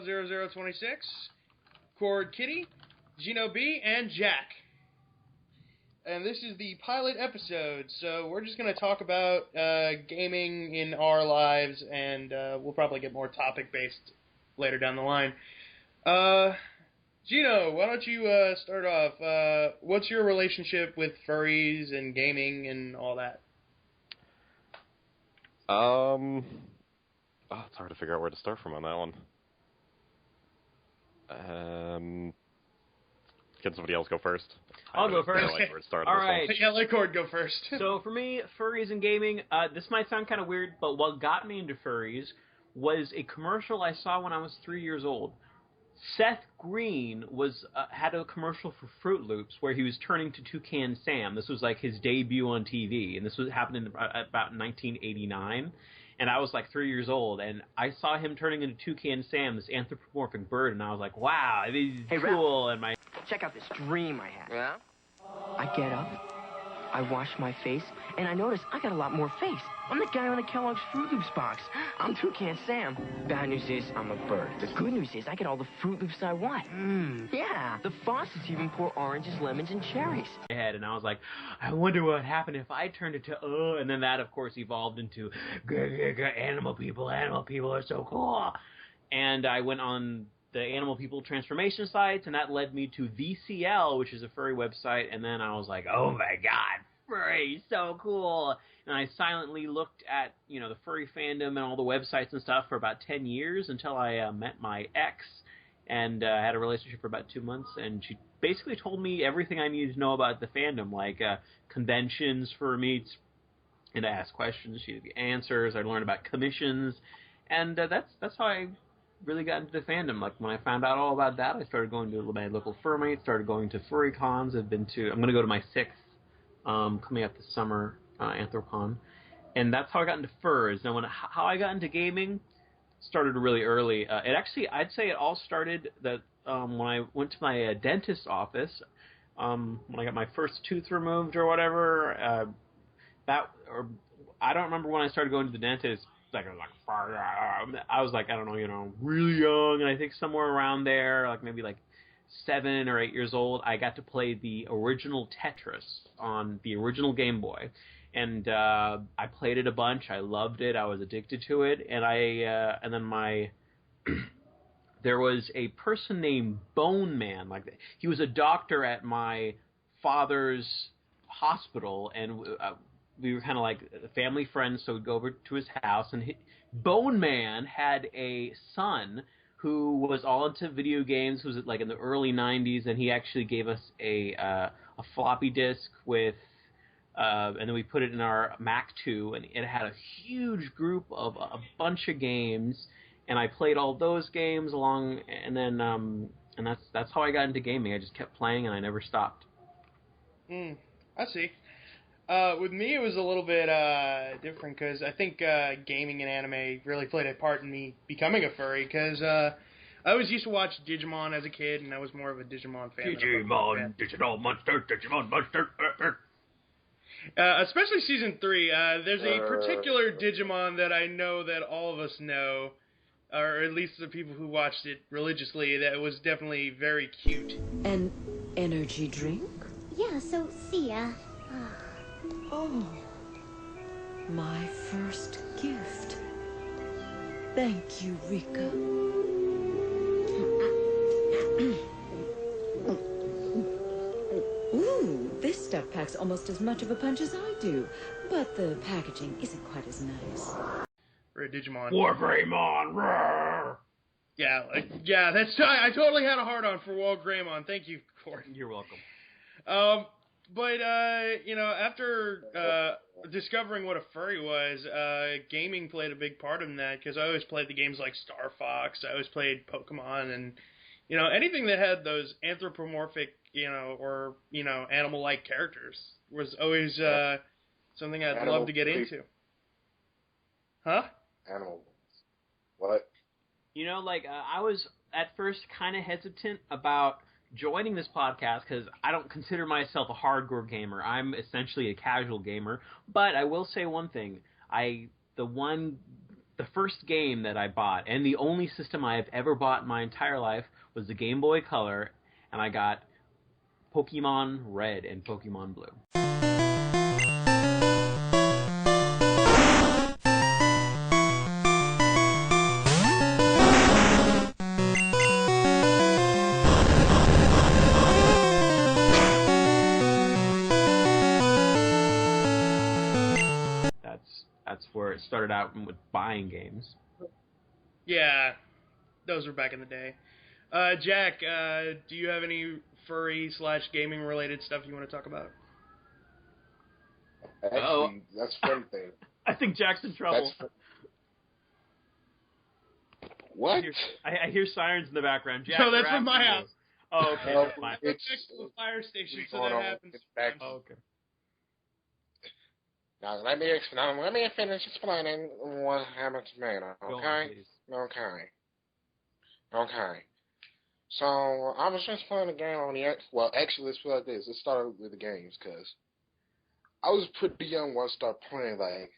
Kyle0026, Khord Kitty, Gino B, and Jack. And this is the pilot episode, so we're just going to talk about gaming in our lives, and we'll probably get more topic-based later down the line. Gino, why don't you start off? What's your relationship with furries and gaming and all that? It's hard to figure out where to start from on that one. Can somebody else go first? I'll go first. Like where to start All right. Yeah, let Khord go first. So for me, furries and gaming, this might sound kind of weird, but what got me into furries was a commercial I saw when I was 3 years old. Seth Green had a commercial for Fruit Loops where he was turning to Toucan Sam. This was like his debut on TV, and this was happening about 1989. And I was like 3 years old, and I saw him turning into Toucan Sam, this anthropomorphic bird, and I was like, wow, this is cool. And check out this dream I had. Yeah? I get up, I wash my face, and I notice I got a lot more face. I'm the guy on the Kellogg's Fruit Loops box. I'm Toucan Sam. Bad news is I'm a bird. The good news is I get all the Fruit Loops I want. Yeah. The faucets even pour oranges, lemons, and cherries. And I was like, I wonder what happened if I turned it to, and then that, of course, evolved into, animal people are so cool. And I went on the animal people transformation sites, and that led me to VCL, which is a furry website, and then I was like, oh my god, furry, so cool. And I silently looked at, the furry fandom and all the websites and stuff for about 10 years until I met my ex, and had a relationship for about 2 months, and she basically told me everything I needed to know about the fandom, like conventions for meets, and I asked questions, she'd give answers, I learned about commissions, and that's how I really got into the fandom. Like, when I found out all about that, I started going to my local fur mates, started going to furry cons. I'm going to go to my 6th, coming up this summer, Anthropon. And that's how I got into furs. Now, how I got into gaming started really early. I'd say it all started when I went to my dentist's office, when I got my first tooth removed or whatever. I don't remember when I started going to the dentist. I was like, I don't know, really young, and I think somewhere around there, like maybe like 7 or 8 years old, I got to play the original Tetris on the original Game Boy, and I played it a bunch. I loved it. I was addicted to it, and there was a person named Bone Man, he was a doctor at my father's hospital, and we were kind of like family friends, so we'd go over to his house, and Bone Man had a son who was all into video games, who was like in the early 90s, and he actually gave us a floppy disk with, and then we put it in our Mac 2, and it had a huge group of a bunch of games, and I played all those games along, and then, and that's how I got into gaming. I just kept playing, and I never stopped. I see. With me, it was a little bit different, because I think gaming and anime really played a part in me becoming a furry, because I always used to watch Digimon as a kid, and I was more of a Digimon fan. Digimon Monster. Especially Season 3. There's a particular Digimon that I know that all of us know, or at least the people who watched it religiously, that was definitely very cute. An energy drink? Yeah, so see ya. Oh, my first gift. Thank you, Rika. Ooh, this stuff packs almost as much of a punch as I do, but the packaging isn't quite as nice. For a Digimon. Wargreymon! Roar! Yeah, I totally had a hard-on for Wargreymon. Thank you, Khord. You're welcome. But, after discovering what a furry was, gaming played a big part in that, because I always played the games like Star Fox, I always played Pokemon, and, anything that had those anthropomorphic, or, animal-like characters was always something I'd love to get into. Huh? Animal. What? I was at first kind of hesitant about joining this podcast because I don't consider myself a hardcore gamer. I'm essentially a casual gamer. But I will say one thing. The one the first game that I bought, and the only system I have ever bought in my entire life, was the Game Boy Color, and I got Pokemon Red and Pokemon Blue. That's where it started out with buying games. Yeah, those were back in the day. Jack, do you have any furry/gaming related stuff you want to talk about? Actually, that's one thing. I think Jack's in trouble. What? I hear sirens in the background. Jack, No, that's from my house. Oh, okay. No, That's fine. It's next to the fire station, so that happens. Oh, okay. Now let me finish explaining what happened to me. Okay. Okay. So I was just playing a game on the X. Well, actually, let's put it like this. Let's start with the games because I was pretty young when I started playing. Like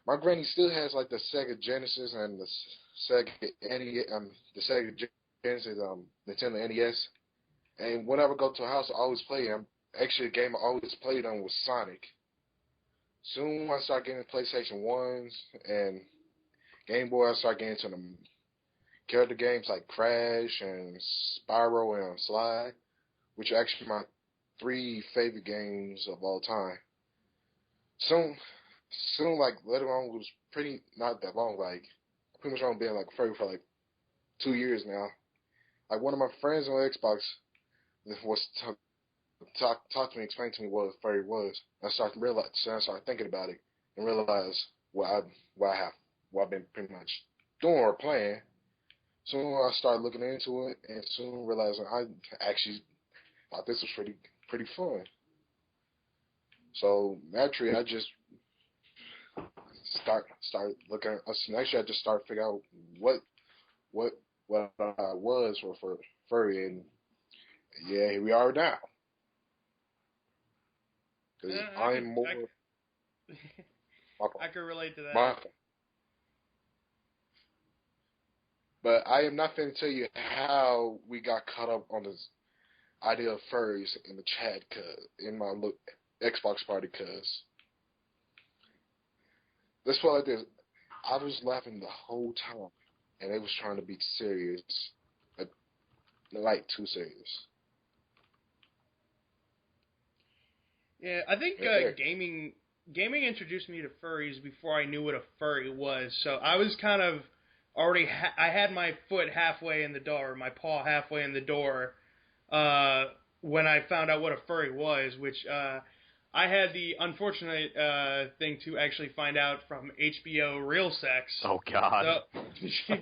my granny still has like the Sega Genesis and the Sega Genesis Nintendo NES. And whenever I go to a house, I always play them. Actually, the game I always played on was Sonic. Soon I start getting PlayStation 1s and Game Boy, I start getting into the character games like Crash and Spyro and Slide, which are actually my 3 favorite games of all time. Soon, like, later on, it was pretty, not that long, like, pretty much only been, like, furry for, like, 2 years now. Like, one of my friends on Xbox was talk to me, explain to me what a furry was. I started thinking about it and realized what I've been pretty much doing or playing. Soon I started looking into it and soon realizing I actually thought this was pretty fun. So naturally I just start looking. Actually I just started figuring out what I was for furry, and yeah, here we are now. Because I'm more. I can relate to that. But I am not going to tell you how we got caught up on this idea of furries in the chat, in my Xbox party, because let's put it like this. I was laughing the whole time, and they was trying to be serious, but like too serious. Yeah, I think gaming introduced me to furries before I knew what a furry was. So I was kind of already I had my foot halfway in the door, my paw halfway in the door when I found out what a furry was, which I had the unfortunate thing to actually find out from HBO Real Sex. Oh, God. So,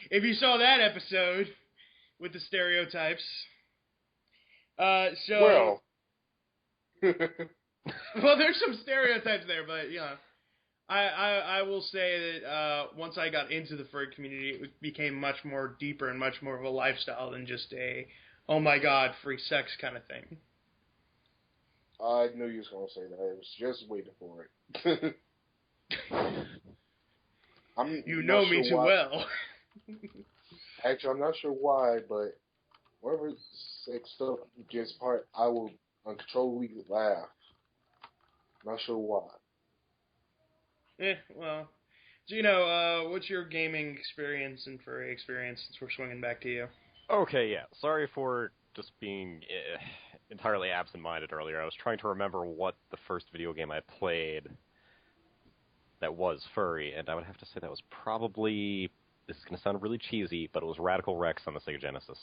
if you saw that episode with the stereotypes. Well... Well, there's some stereotypes there, but you know, I will say that once I got into the furry community, it became much more deeper and much more of a lifestyle than just a oh my god free sex kind of thing. I knew you was gonna say that. I was just waiting for it. You know me too well. Actually, I'm not sure why, but whatever sex stuff gets part, I will uncontrollably laugh. Not sure why. Well, so, you know, what's your gaming experience and furry experience since we're swinging back to you? Okay, yeah. Sorry for just being entirely absent-minded earlier. I was trying to remember what the first video game I played that was furry, and I would have to say that was probably, this is going to sound really cheesy, but it was Radical Rex on the Sega Genesis.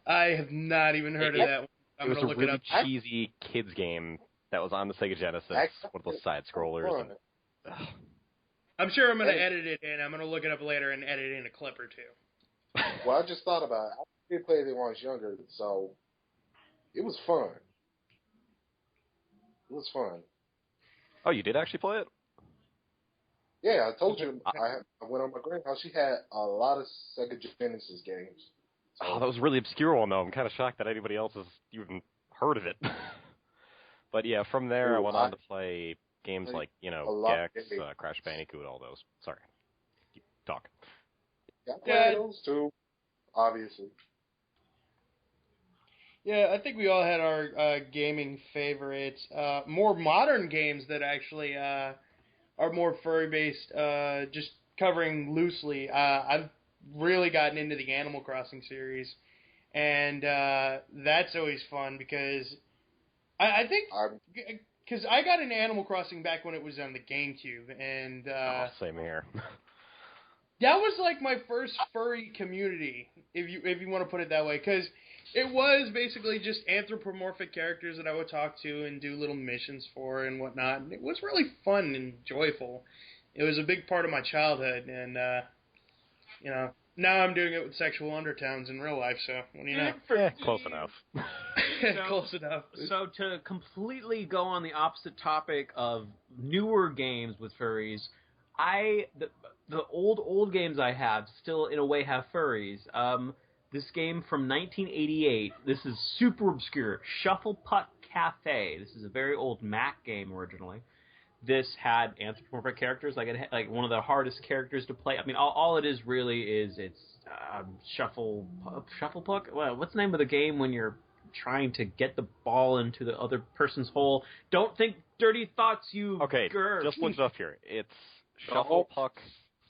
I have not even heard of that one. It was a really cheesy kids game that was on the Sega Genesis, one of those side-scrollers. And, I'm sure I'm going to edit it in. I'm going to look it up later and edit in a clip or two. Well, I just thought about it. I did play it when I was younger, so it was fun. It was fun. Oh, you did actually play it? Yeah, I told you. I went on my grandhouse. She had a lot of Sega Genesis games. So. Oh, that was a really obscure one, though. I'm kind of shocked that anybody else has even heard of it. But yeah, from there I went on to play games like, a lot Gex, Crash Bandicoot, all those. Sorry. Keep talking. Yeah, I played those too, obviously. Yeah, I think we all had our gaming favorites. More modern games that actually are more furry-based, just covering loosely. I've really gotten into the Animal Crossing series, and that's always fun because I think... Because I got into Animal Crossing back when it was on the GameCube, and... same here. That was like my first furry community, if you want to put it that way, because it was basically just anthropomorphic characters that I would talk to and do little missions for and whatnot. And it was really fun and joyful. It was a big part of my childhood, and now I'm doing it with sexual undertones in real life. So what do you know? Close enough. Close enough. So to completely go on the opposite topic of newer games with furries, the old games I have still, in a way, have furries. This game from 1988, this is super obscure, Shuffle Puck Cafe. This is a very old Mac game originally. This had anthropomorphic characters, like one of the hardest characters to play. I mean, all it is really is it's Shuffle Puck? Well, what's the name of the game when you're trying to get the ball into the other person's hole? Don't think dirty thoughts, you girl. Just look it up here. It's Shuffle Puck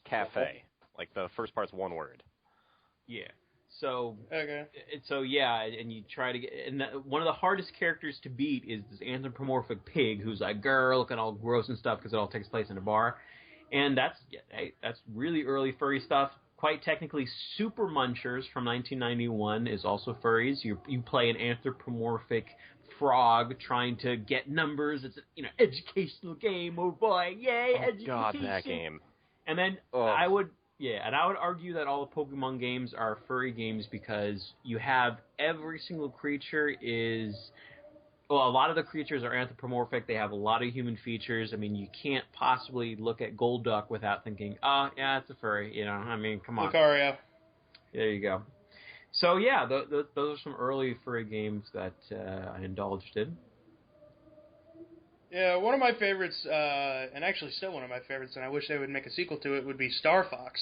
Cafe. Like, the first part's one word. Yeah. So, okay. So yeah, and you try to get, and one of the hardest characters to beat is this anthropomorphic pig who's like, grr, looking all gross and stuff because it all takes place in a bar. And that's really early furry stuff. Quite technically, Super Munchers from 1991 is also furries. You play an anthropomorphic frog trying to get numbers. It's an educational game. Oh boy, yay! Oh education. God, that game. And then I would argue that all the Pokemon games are furry games because you have every single creature is... Well, a lot of the creatures are anthropomorphic. They have a lot of human features. I mean, you can't possibly look at Golduck without thinking, oh, yeah, it's a furry. I mean, come on. Lucario. There you go. So, yeah, those are some early furry games that I indulged in. Yeah, one of my favorites, and actually still one of my favorites, and I wish they would make a sequel to it, would be Star Fox.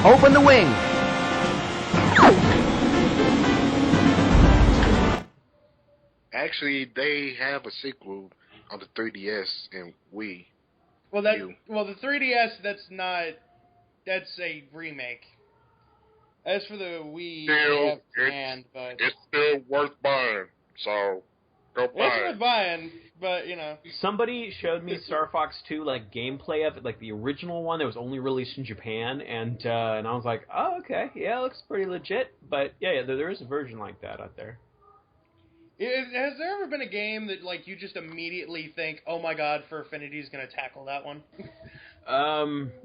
Open the wing! Actually, they have a sequel on the 3DS and Wii. Well, the 3DS, that's a remake. As for the Wii, but it's still worth buying. So go buy it's worth buying, but Somebody showed me Star Fox 2 gameplay of it, the original one that was only released in Japan, and I was like, oh, okay, yeah, it looks pretty legit. But yeah, there is a version like that out there. Has there ever been a game that you just immediately think, oh my God, Fur Affinity is going to tackle that one?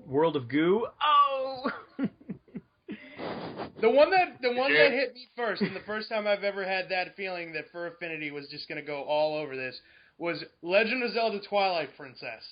World of Goo. Oh. The one that hit me first, and the first time I've ever had that feeling that Fur Affinity was just going to go all over this, was Legend of Zelda Twilight Princess.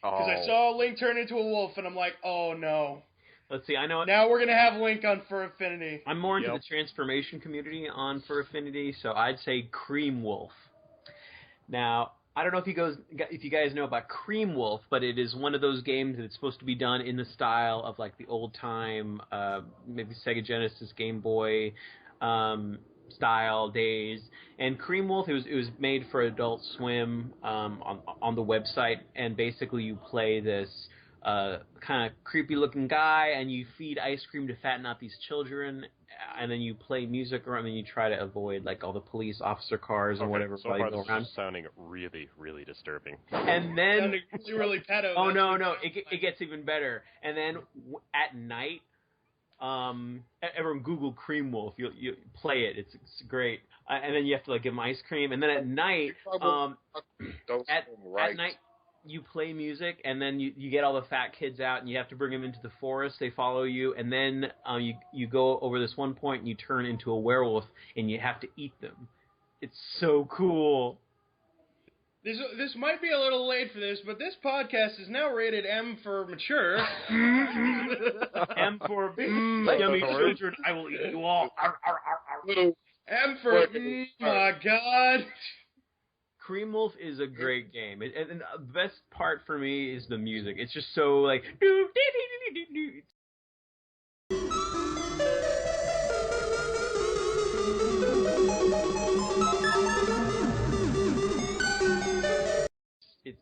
Because I saw Link turn into a wolf, and I'm like, oh no. Let's see, I know... Now we're going to have Link on Fur Affinity. I'm more into the transformation community on Fur Affinity, so I'd say Cream Wolf. Now, I don't know if you guys know about Cream Wolf, but it is one of those games that's supposed to be done in the style of the old-time, maybe Sega Genesis, Game Boy style days. And Cream Wolf, it was made for Adult Swim on the website, and basically you play this kind of creepy-looking guy, and you feed ice cream to fatten out these children, and then you play music around, and you try to avoid like all the police officer cars and whatever. So far, this is sounding really, really disturbing. And then really pedo. Oh no, it gets even better. And then at night, everyone Google Cream Wolf. You play it. It's great. And then you have to like give them ice cream. And then at night, at night, you play music, and then you get all the fat kids out, and you have to bring them into the forest. They follow you, and then you go over this one point, and you turn into a werewolf, and you have to eat them. It's so cool. This might be a little late for this, but this podcast is now rated M for mature. M for yummy children. I will eat you all. M for my God. Cream Wolf is a great game, and the best part for me is the music. It's just so like.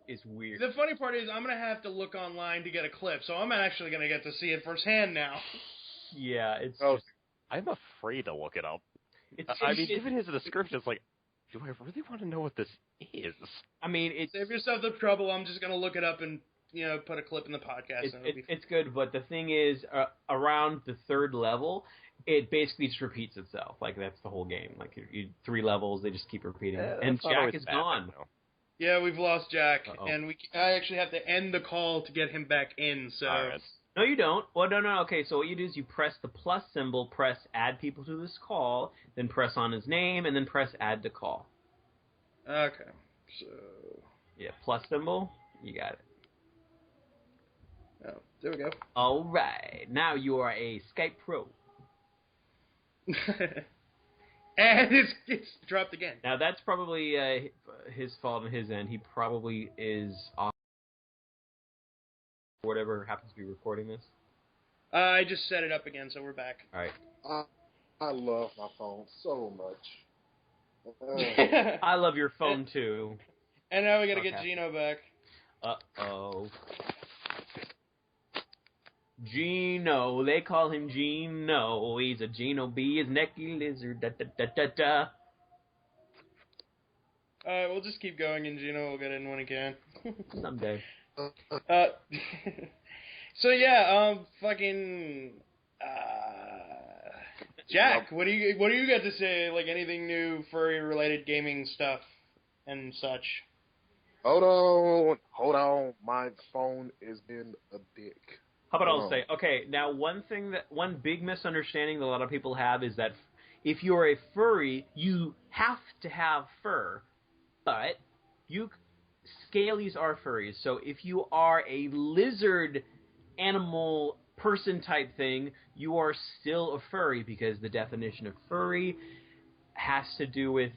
It's weird. The funny part is I'm going to have to look online to get a clip, so I'm actually going to get to see it firsthand now. Yeah, it's... I'm afraid to look it up. I mean, given his description, it's like, do I really want to know what this is? I mean, save yourself the trouble. I'm just going to look it up and, put a clip in the podcast. It's good, but the thing is, around the third level, it basically just repeats itself. Like, that's the whole game. Like, you 3 levels, they just keep repeating. And Jack is gone. Yeah, we've lost Jack, and I actually have to end the call to get him back in, so... All right. No, you don't. Well, no. Okay, so what you do is you press the plus symbol, press add people to this call, then press on his name, and then press add to call. Okay, so... Yeah, plus symbol, you got it. Oh, there we go. All right, now you are a Skype Pro. And it's dropped again. Now, that's probably his fault on his end. He probably is off. Whatever happens to be recording this. I just set it up again, so we're back. All right. I love my phone so much. I love your phone, too. And now we gotta get Gino back. Uh-oh. Gino, they call him Gino. He's a Gino B, his necky lizard. Da-da-da-da-da. Alright, we'll just keep going, and Gino will get in when he can. Someday. So yeah, Jack, what do you got to say? Like anything new furry related gaming stuff and such? Hold on, my phone is being a dick. How about I'll say, okay, now one big misunderstanding that a lot of people have is that if you're a furry, you have to have fur, but scalies are furries, so if you are a lizard animal person type thing, you are still a furry, because the definition of furry has to do with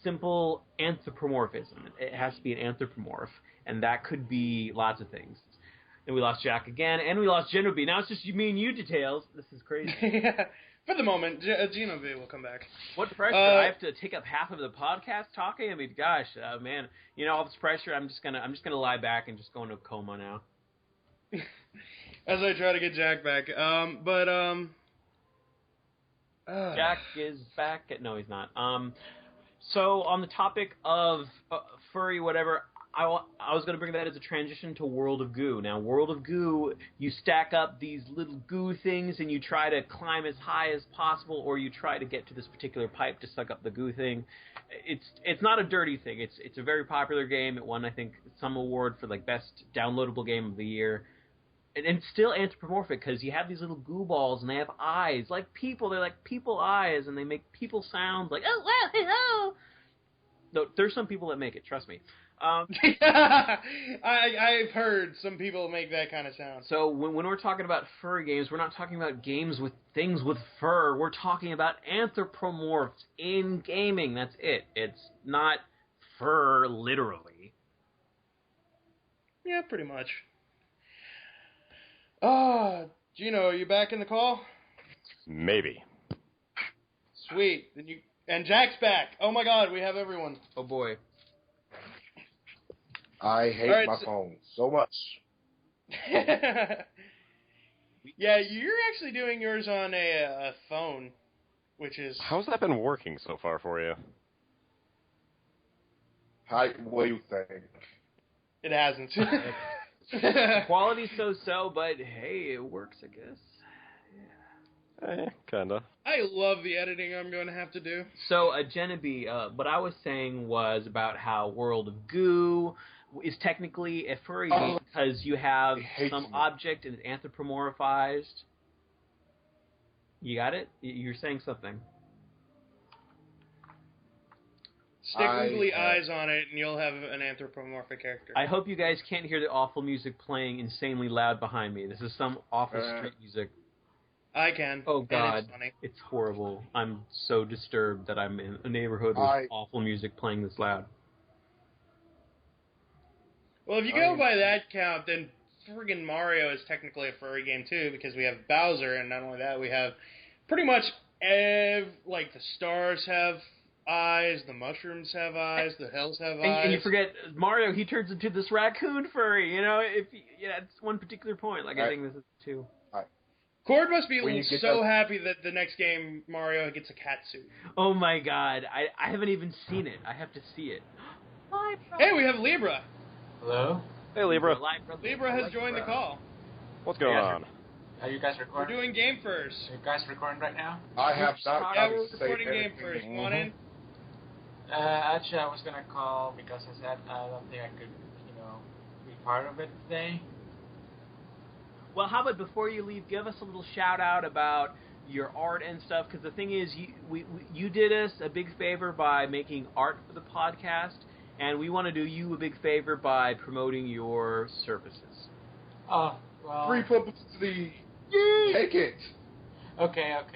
simple anthropomorphism. It has to be an anthropomorph, and that could be lots of things. And we lost Jack again, and we lost Gino B. Now it's just me and you, Details. This is crazy. For the moment, Gino B will come back. What pressure? I have to take up half of the podcast talking? I mean, gosh, man. All this pressure, I'm just gonna lie back and just go into a coma now. As I try to get Jack back. Jack is back. No, he's not. So on the topic of furry whatever, I was going to bring that as a transition to World of Goo. Now, World of Goo, you stack up these little goo things and you try to climb as high as possible, or you try to get to this particular pipe to suck up the goo thing. It's not a dirty thing. It's a very popular game. It won, I think, some award for like best downloadable game of the year. And it's still anthropomorphic because you have these little goo balls and they have eyes like people. They're like people eyes, and they make people sounds like oh wow hello. No, there's some people that make it. Trust me. I've heard some people make that kind of sound. So when we're talking about furry games, we're not talking about games with things with fur. We're talking about anthropomorphs in gaming. That's it. It's not fur literally. Yeah, pretty much. Gino, are you back in the call? Maybe. Sweet. And Jack's back. Oh my God, we have everyone. Oh boy. I hate my phone so much. Yeah, you're actually doing yours on a phone, which is... How's that been working so far for you? What do you think? It hasn't. The quality's so-so, but hey, it works, I guess. Kinda. I love the editing I'm going to have to do. So, Genevieve, what I was saying was about how World of Goo is technically a furry game because you have some object and it's anthropomorphized. You got it? You're saying something. Stick googly eyes on it and you'll have an anthropomorphic character. I hope you guys can't hear the awful music playing insanely loud behind me. This is some awful street music. I can. Oh, God. It's funny. It's horrible. I'm so disturbed that I'm in a neighborhood with awful music playing this loud. Well, if you go by that count, then friggin' Mario is technically a furry game, too, because we have Bowser, and not only that, we have pretty much, like, the stars have eyes, the mushrooms have eyes, the hills have eyes. And you forget, Mario, he turns into this raccoon furry, you know? It's one particular point. Like, I think this is two. Khord must be so happy that the next game Mario gets a cat suit. Oh my God, I haven't even seen it. I have to see it. Hey, we have Libra. Hello? Hey, Libra. Libra has joined the call. What's going on? Are you guys recording? We're doing Gamefurs. Are you guys recording right now? I have not. Yeah, we're recording Gamefurs. Come on in. Actually, I was gonna call because I said I don't think I could, be part of it today. Well, how about before you leave, give us a little shout out about your art and stuff, because the thing is, you did us a big favor by making art for the podcast, and we want to do you a big favor by promoting your services. Oh, well... Free publicity! Take it! Okay, I'm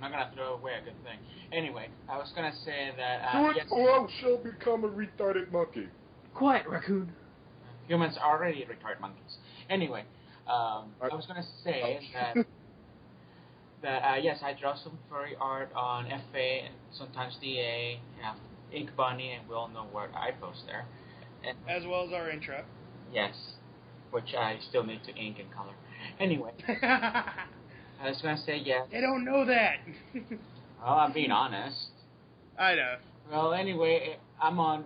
not gonna throw away a good thing. Anyway, I was gonna say that... Do it or I shall become a retarded monkey. Quiet, raccoon. Humans are already retarded monkeys. Anyway... I was gonna say that yes, I draw some furry art on FA and sometimes DA, Ink Bunny, and we all know what I post there. And, as well as our intro. Yes, which I still need to ink and color. Anyway, I was gonna say yes. They don't know that. Well, I'm being honest. I know. Well, anyway, I'm known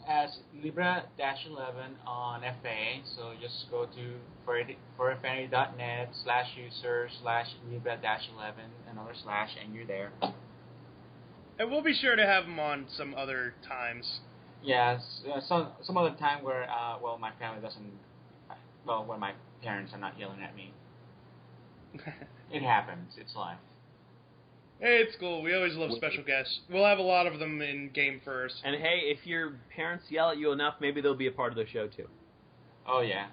as Libra-11 on FA, so just go to furryaffinity.net/user/Libra-11, another slash, and you're there. And we'll be sure to have them on some other times. Yes, some other time where, my family doesn't, when my parents are not yelling at me. It happens, it's life. Hey, it's cool. We always love special guests. We'll have a lot of them in Gamefurs. And hey, if your parents yell at you enough, maybe they'll be a part of the show too. Oh yeah,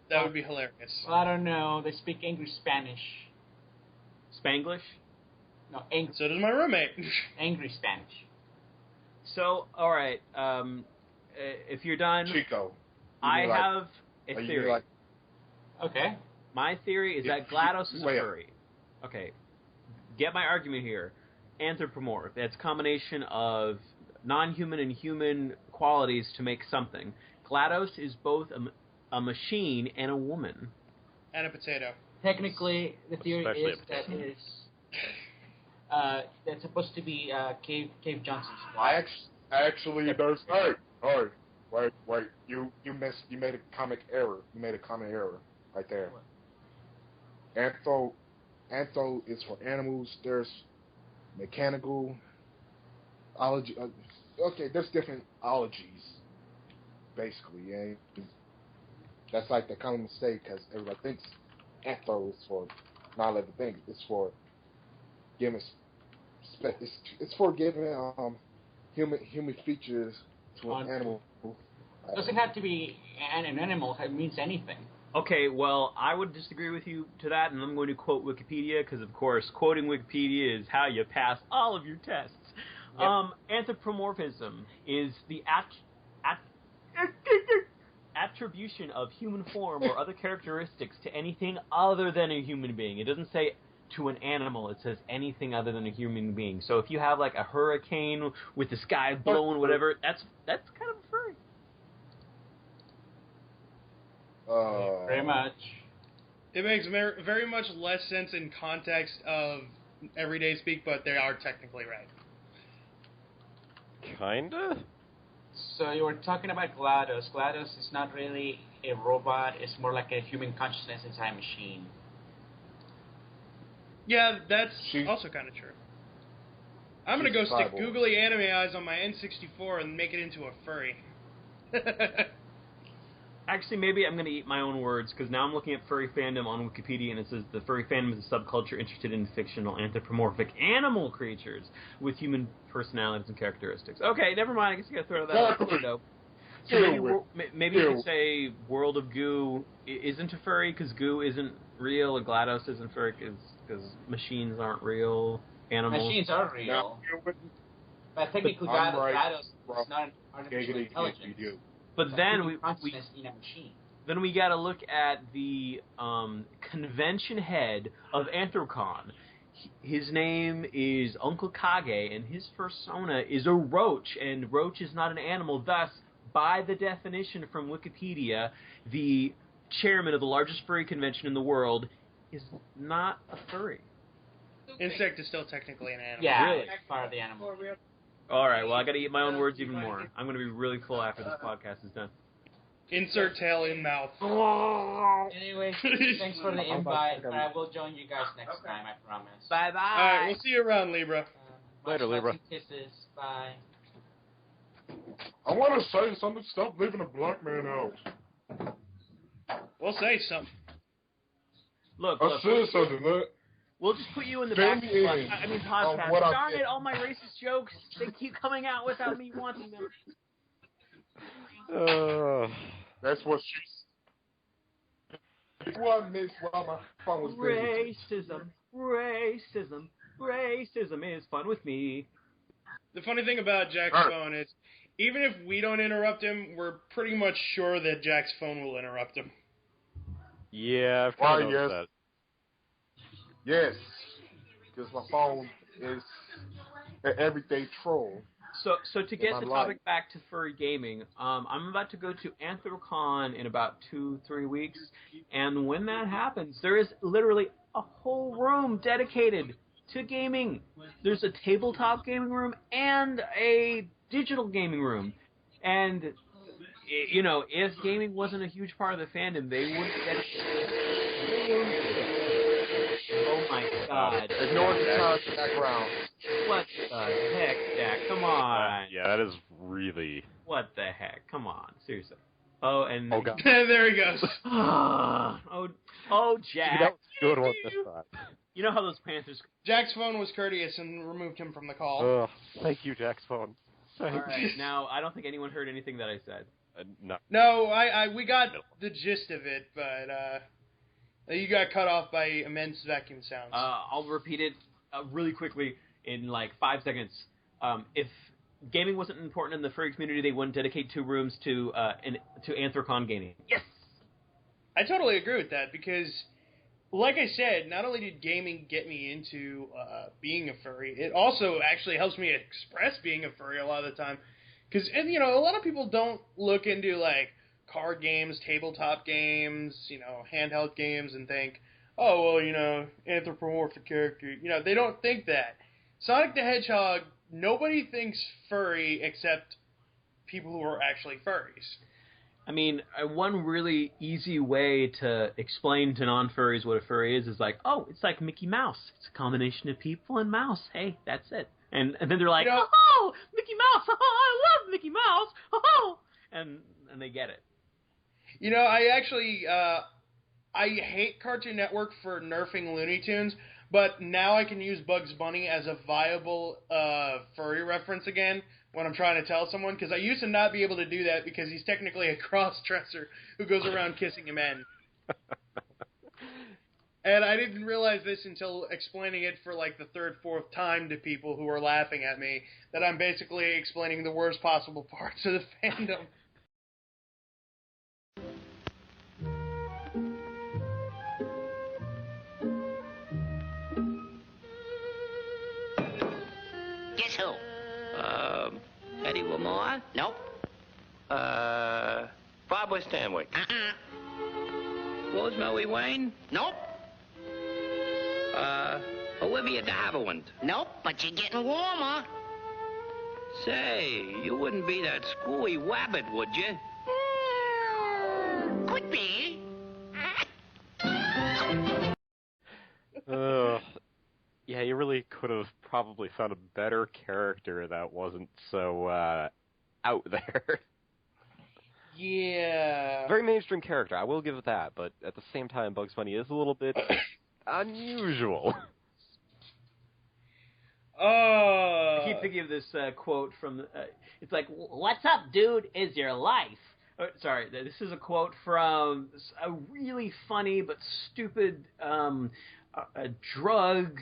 that would be hilarious. Well, I don't know. They speak angry Spanish. Spanglish? No, angry. So does my roommate. Angry Spanish. So, all right. If you're done, Chico, I have a theory. Okay. My theory is that GLaDOS is a furry. Okay. Get my argument here. Anthropomorph. That's a combination of non-human and human qualities to make something. GLaDOS is both a machine and a woman. And a potato. Technically, the theory is that that's supposed to be Cave Johnson's wife. Actually, there's wait. You made a comic error. You made a common error right there. Antho is for animals. There's mechanical ology. Okay, there's different ologies, basically. Yeah, that's like the common mistake because everybody thinks Antho is for non-living things. It's for giving. It's for giving human features to an animal. It doesn't have to be an animal. It means anything. Okay, well, I would disagree with you to that, and I'm going to quote Wikipedia, because, of course, quoting Wikipedia is how you pass all of your tests. Yep. Anthropomorphism is the attribution of human form or other characteristics to anything other than a human being. It doesn't say to an animal, it says anything other than a human being. So if you have, like, a hurricane with the sky blowing, whatever, that's kind of a furry. Very Very much. It makes very much less sense in context of everyday speak, but they are technically right. Kinda? So you were talking about GLaDOS. GLaDOS is not really a robot. It's more like a human consciousness inside a machine. Yeah, that's also kind of true. I'm going to go stick googly anime eyes on my N64 and make it into a furry. Actually, maybe I'm going to eat my own words, because now I'm looking at furry fandom on Wikipedia, and it says the furry fandom is a subculture interested in fictional anthropomorphic animal creatures with human personalities and characteristics. Okay, never mind. I guess you got to throw that out the window. So maybe you could say World of Goo isn't a furry, because Goo isn't real, and GLaDOS isn't furry, because machines aren't real animals. Machines are real. But technically, GLaDOS is not an artificial intelligence. But then we in a machine. Then we got to look at the convention head of Anthrocon. His name is Uncle Kage, and his persona is a roach, and roach is not an animal. Thus, by the definition from Wikipedia, the chairman of the largest furry convention in the world is not a furry. Insect is still technically an animal. Yeah, really? It's part of the animal. All right, well, I got to eat my own words even more. I'm going to be really full after this podcast is done. Insert tail in mouth. Anyway, thanks for the invite. I will join you guys next time, I promise. Bye-bye. All right, we'll see you around, Libra. Later, Libra. Kisses. Bye. I want to say something. Stop leaving a black man out. We'll say something. Look. I said something, look. We'll just put you in the Fill back. me in Podcast. what I Darn did. it, all my racist jokes, they keep coming out without me wanting them. That's what she said. One miss while my phone was busy. Racism is fun with me. The funny thing about Jack's phone is, even if we don't interrupt him, we're pretty much sure that Jack's phone will interrupt him. Yeah, I've kind of noticed that. Yes, because my phone is an everyday troll. So to get the topic back to furry gaming, I'm about to go to Anthrocon in about 2-3 weeks, and when that happens, there is literally a whole room dedicated to gaming. There's a tabletop gaming room and a digital gaming room, and you know, if gaming wasn't a huge part of the fandom, they wouldn't dedicate. Oh my God! Ignore the child background. What the heck, Jack? Come on. Yeah, that is really... What the heck? Come on, seriously. Oh, and... Oh, God. There he goes. oh, Jack. That was a good one this time. You know how those Panthers... Jack's phone was courteous and removed him from the call. Oh, thank you, Jack's phone. All right, now, I don't think anyone heard anything that I said. No. No, we got the gist of it, but you got cut off by immense vacuum sounds. I'll repeat it really quickly in like 5 seconds. If gaming wasn't important in the furry community, they wouldn't dedicate 2 rooms to Anthrocon gaming. Yes! I totally agree with that, because, like I said, not only did gaming get me into being a furry, it also actually helps me express being a furry a lot of the time. Because, you know, a lot of people don't look into, like, card games, tabletop games, you know, handheld games, and think, oh, well, you know, anthropomorphic character. You know, they don't think that. Sonic the Hedgehog, nobody thinks furry except people who are actually furries. I mean, one really easy way to explain to non-furries what a furry is like, oh, it's like Mickey Mouse. It's a combination of people and mouse. Hey, that's it. And then they're like, oh, Mickey Mouse. Oh, I love Mickey Mouse. Oh, and they get it. You know, I actually, I hate Cartoon Network for nerfing Looney Tunes, but now I can use Bugs Bunny as a viable furry reference again when I'm trying to tell someone, because I used to not be able to do that because he's technically a cross-dresser who goes around kissing men. And I didn't realize this until explaining it for like the 3rd, 4th time to people who were laughing at me, that I'm basically explaining the worst possible parts of the fandom. Guess who? Eddie Wilmore? Nope. Barbara Stanwyck? Rosemary Wayne? Nope. Olivia de Havilland? Nope, but you're getting warmer. Say, you wouldn't be that screwy wabbit, would you? Could be. Yeah, you really could have probably found a better character that wasn't so out there. Yeah. Very mainstream character, I will give it that, but at the same time, Bugs Bunny is a little bit unusual. I keep thinking of this quote from, it's like, what's up, dude, is your life? Sorry, this is a quote from a really funny but stupid a drug,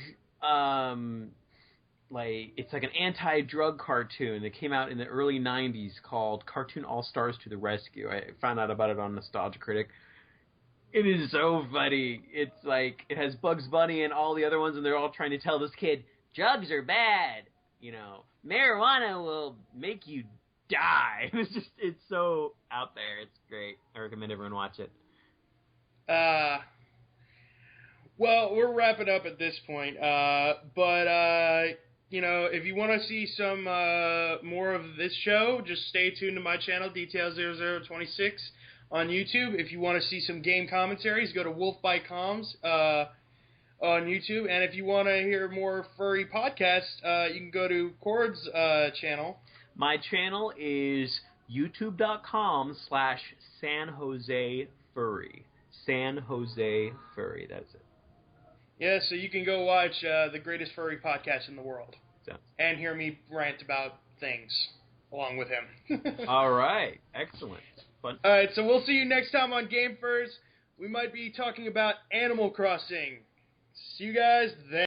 it's like an anti-drug cartoon that came out in the early 90s called Cartoon All-Stars to the Rescue. I found out about it on Nostalgia Critic. It is so funny. It's like, it has Bugs Bunny and all the other ones, and they're all trying to tell this kid, drugs are bad. You know, marijuana will make you die. It's so out there. It's great. I recommend everyone watch it. Well, we're wrapping up at this point. But if you want to see some more of this show, just stay tuned to my channel, Detail0026 on YouTube. If you want to see some game commentaries, go to Wolf by Comms on YouTube. And if you want to hear more furry podcasts, you can go to Khord's channel. My channel is youtube.com/San Jose Furry. San Jose Furry, that's it. Yeah, so you can go watch the greatest furry podcast in the world. So. And hear me rant about things along with him. All right. Excellent. Fun. All right, so we'll see you next time on Gamefurs. We might be talking about Animal Crossing. See you guys then.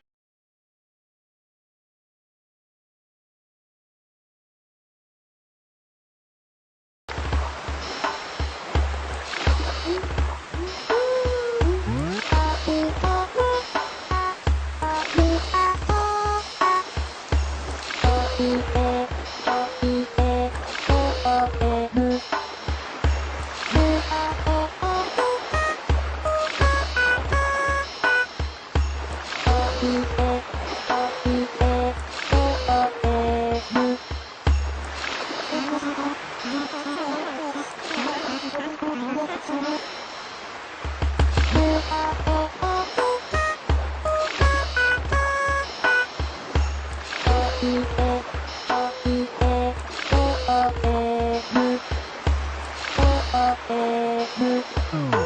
Oh.